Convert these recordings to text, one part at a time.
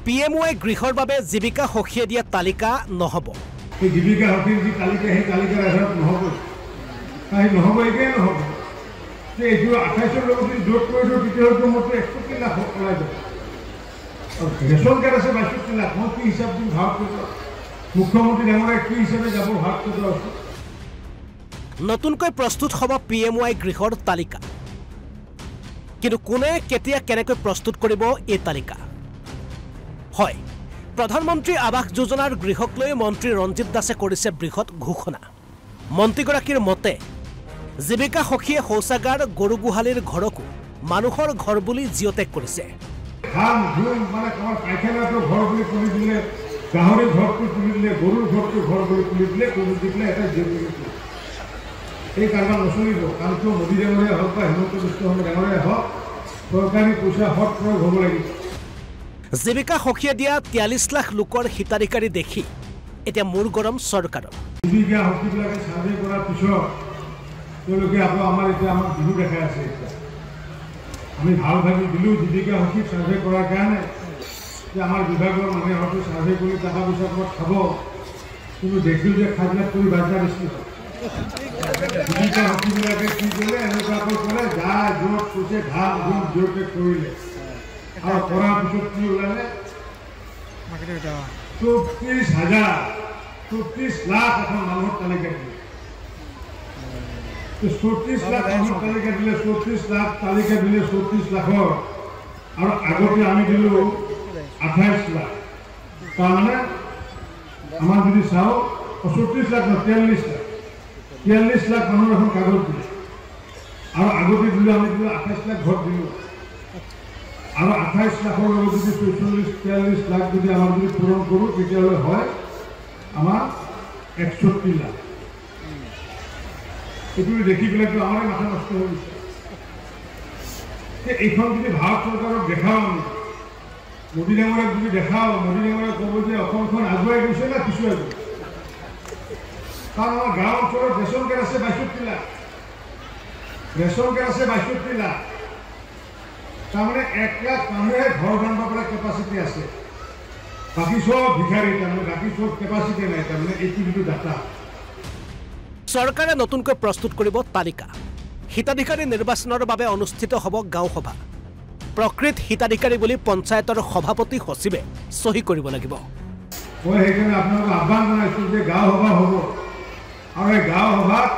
PMY গৃহৰ বাবে জীৱিকা সখিয়ে দিয়া তালিকা নহব। এই জীৱিকা সখিৰ যি তালিকা সেই তালিকাৰ আধাৰত নহব। তাই নহব একে নহব। যে এইটো 28 লগত যদি যোগ কৰি দিওঁ তেতিয়াহ'লে মোৰ 61 লাখ ওলাই যাব। ৰেচন কাৰ্ড আছে 62 লাখ। মই কি হিচাপ দিম ভাগ কৰিব? মুখ্যমন্ত্ৰী ডাঙৰে কি হিচাপে যাব ভাগ কৰিব? নতুনকৈ প্ৰস্তুত হ'ব PMY গৃহৰ তালিকা। কিন্তু কোনে কেতিয়া কেনেকৈ প্ৰস্তুত কৰিব এই তালিকা? হয়, প্ৰধানমন্ত্ৰী আৱাস যোজনাৰ গৃহক লৈ মন্ত্ৰী ৰঞ্জিত দাসে কৰিছে বৃহৎ ঘোষণা। মন্ত্ৰীগৰাকীৰ মতে জীৱিকা সখীয়ে শৌচাগাৰ গৰু গোহালিৰ ঘৰকো মানুহৰ ঘৰ বুলি জিঅ'টেক কৰিছে। গাহৰি ঘৰটো তুলি দিলে, গৰুৰ ঘৰটো ঘৰ বুলি তুলি দিলে, তুলি দি পেলাই এটা জিঅ'টেক। এই কাৰবাৰ নচলিব। কাৰণ কিয় মোদী ডাঙৰে হওক বা হিমন্ত বিশ্ব শৰ্মা ডাঙৰে হওক, চৰকাৰী পইচা সৎ প্ৰয়োগ হ'ব লাগিব। জীৱিকা সখীয়ে দিয়া 43 লাখ লোকৰ হিতাধিকাৰী দেখি এতিয়া মূৰ গৰম চৰকাৰৰ। জীৱিকা সখীবিলাকে চাৰ্ভে কৰাৰ পিছত তেওঁলোকে আকৌ আমাৰ বিহু দেখাই আছে। এতিয়া আমি ভাল ভাবি দিলোঁ জীৱিকা সখীক চাৰ্ভে কৰাৰ কাৰণে যে আমাৰ বিভাগৰ মানুহে হয়তো চাৰ্ভে কৰি টকা পইচা ক'ৰবাত খাব, কিন্তু দেখিলোঁ যে খাবিলাক কৰি বাজা বেছি হয়। জীৱিকা সখীবিলাকে কি কৰিলে, এনেকুৱাকৈ ক'লে যা য'ত কৈছে ধান ধুম জিঅ'টেক কৰিলে। আৰু কৰাৰ পিছত কি ওলালে 34 লাখ এখন মানুহৰ তালিকা দিলে। 34 লাখ মানুহৰ তালিকা দিলে, 34 লাখ তালিকা দিলে 34 লাখৰ। আৰু আগতে আমি দিলোঁ 28 লাখ। তাৰমানে আমাৰ যদি চাওঁ 34 লাখ নহয় 43 লাখ মানুহৰ এখন কাগজ দিলে। আৰু আগতে দিলোঁ আমি দিলোঁ 28 লাখ ভোট দিলোঁ। আৰু 28 লাখৰ লগত যদি 43 লাখ যদি আমাৰ যদি পূৰণ কৰোঁ তেতিয়াহ'লে হয় আমাৰ 61 লাখ। এইটো দেখি পেলাইতো আমাৰে মাথা নষ্ট হৈ গৈছে। এইখন যদি ভাৰত চৰকাৰক দেখাওঁ, আমি মোদী ডাঙৰক যদি দেখাওঁ, মোদী ডাঙৰে ক'ব যে অসমখন আগুৱাই গৈছে না পিছুৱাই গৈছে। কাৰণ আমাৰ গাঁও অঞ্চলত ৰেচন কাৰ্ড আছে 62 লাখ। ৰেচন কাৰ্ড আছে 62 লাখ। তাৰমানে 1 লাখ মানুহে ঘৰ বান্ধিব পৰা কেপাচিটি আছে। বাকী চব ভিখাৰী, তাৰমানে বাকী চব কেপাচিটি নাই। তাৰমানে এইটো যিটো ডাটা চৰকাৰে নতুনকৈ প্ৰস্তুত কৰিব তালিকা। হিতাধিকাৰী নিৰ্বাচনৰ বাবে অনুষ্ঠিত হ'ব গাঁও সভা। প্ৰকৃত হিতাধিকাৰী বুলি পঞ্চায়তৰ সভাপতি সচিবে চহী কৰিব লাগিব। মই সেইকাৰণে আপোনালোকক আহ্বান জনাইছোঁ যে গাঁও সভা হ'ব। আৰু এই গাঁও সভাত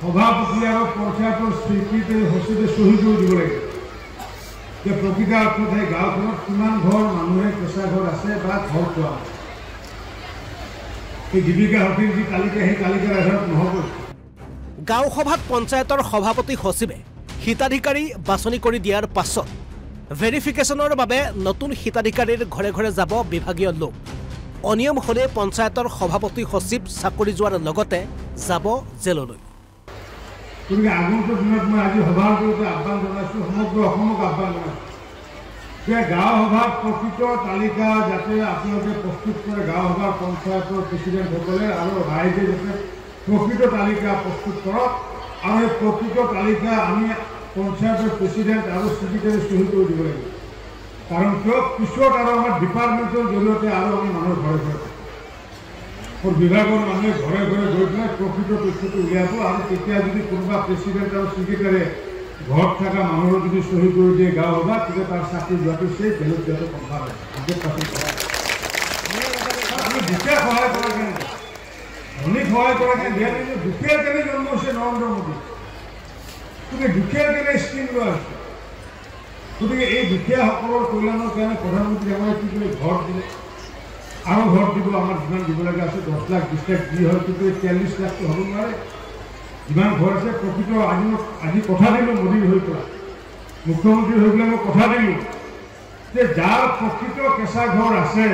সভাপতি আৰু পঞ্চায়তৰ স্বীকৃতি সচিবে চহী কৰি দিব লাগিব যে প্ৰকৃত অৰ্থত সেই গাঁওখনত কিমান ঘৰ মানুহে কেঁচা ঘৰ আছে বা ঘৰ পোৱা। এই জীৱিকা সখীৰ যি তালিকা সেই তালিকাৰ আধাৰত নহ'ব। গাঁও সভাত পঞ্চায়তৰ সভাপতি সচিবে হিতাধিকাৰী বাছনি কৰি দিয়াৰ পাছত ভেৰিফিকেশ্যনৰ বাবে নতুন হিতাধিকাৰীৰ ঘৰে ঘৰে যাব বিভাগীয় লোক। অনিয়ম হ'লে পঞ্চায়তৰ সভাপতি সচিব চাকৰি যোৱাৰ লগতে যাব জেললৈ। গতিকে আগন্তুক দিনত মই আজি সভাৰ জৰিয়তে আহ্বান জনাইছোঁ, সমগ্ৰ অসমক আহ্বান জনাইছোঁ যে গাঁও সভাৰ প্ৰকৃত তালিকা যাতে আপোনালোকে প্ৰস্তুত কৰে। গাঁও সভাৰ পঞ্চায়তৰ প্ৰেচিডেণ্টসকলে আৰু ৰাইজে যাতে প্ৰকৃত তালিকা প্ৰস্তুত কৰক। আৰু এই প্ৰকৃত তালিকা আমি পঞ্চায়তৰ প্ৰেচিডেণ্ট আৰু ছেক্ৰেটাৰী চহী কৰি দিব লাগিব। কাৰণ কিয় পিছত আৰু আমাৰ ডিপাৰ্টমেণ্টৰ জৰিয়তে আৰু আমি মানুহৰ ঘৰে ঘৰে বিভাগৰ মানুহে ঘৰে ঘৰে গৈ পেলাই প্ৰকৃত তথ্যটো উলিয়াব। আৰু তেতিয়া যদি কোনোবা প্ৰেচিডেণ্ট আৰু ছেক্ৰেটাৰীয়ে ঘৰত থকা মানুহৰ যদি চহী কৰি দিয়ে গাঁও সভা, তেতিয়া তাৰ চাকৰি যোৱাটো সেই বেলেগ যোৱাটো কথা হয়। আমি দুখীয়া সহায় কৰা কেনে, ধনীক সহায় কৰা কেনে দিয়া নাই। দুখীয়াৰ কেনে জন্ম হৈছে নৰেন্দ্ৰ মোদী। গতিকে দুখীয়াৰ কেনে স্কিম লোৱা হৈছে। গতিকে এই দুখীয়াসকলৰ কল্যাণৰ কাৰণে প্ৰধানমন্ত্ৰী ডাঙৰে কি কৰি ঘৰ দিলে, আৰু ঘৰ দিব। আমাৰ যিমান দিব লগা আছে 10 লাখ 20 লাখ যি হয়, কিন্তু 43 লাখটো হ'ব নোৱাৰে। যিমান ঘৰ আছে প্ৰকৃত আজি কথা দিলোঁ মোদীৰ হৈ পেলাই, মুখ্যমন্ত্ৰী হৈ পেলাই মই কথা দিলোঁ যে যাৰ প্ৰকৃত কেঁচা ঘৰ আছে,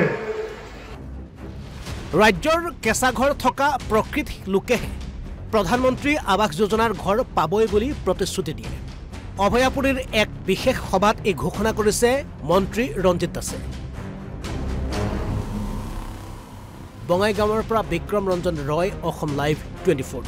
ৰাজ্যৰ কেঁচা ঘৰ থকা প্ৰকৃত লোকেহে প্ৰধানমন্ত্ৰী আৱাস যোজনাৰ ঘৰ পাবই বুলি প্ৰতিশ্ৰুতি দিয়ে। অভয়াপুৰীৰ এক বিশেষ সভাত এই ঘোষণা কৰিছে মন্ত্ৰী ৰঞ্জিত দাসে। বঙাইগাঁৱৰ পৰা বিক্ৰম ৰঞ্জন ৰয়, অসম লাইভ 24।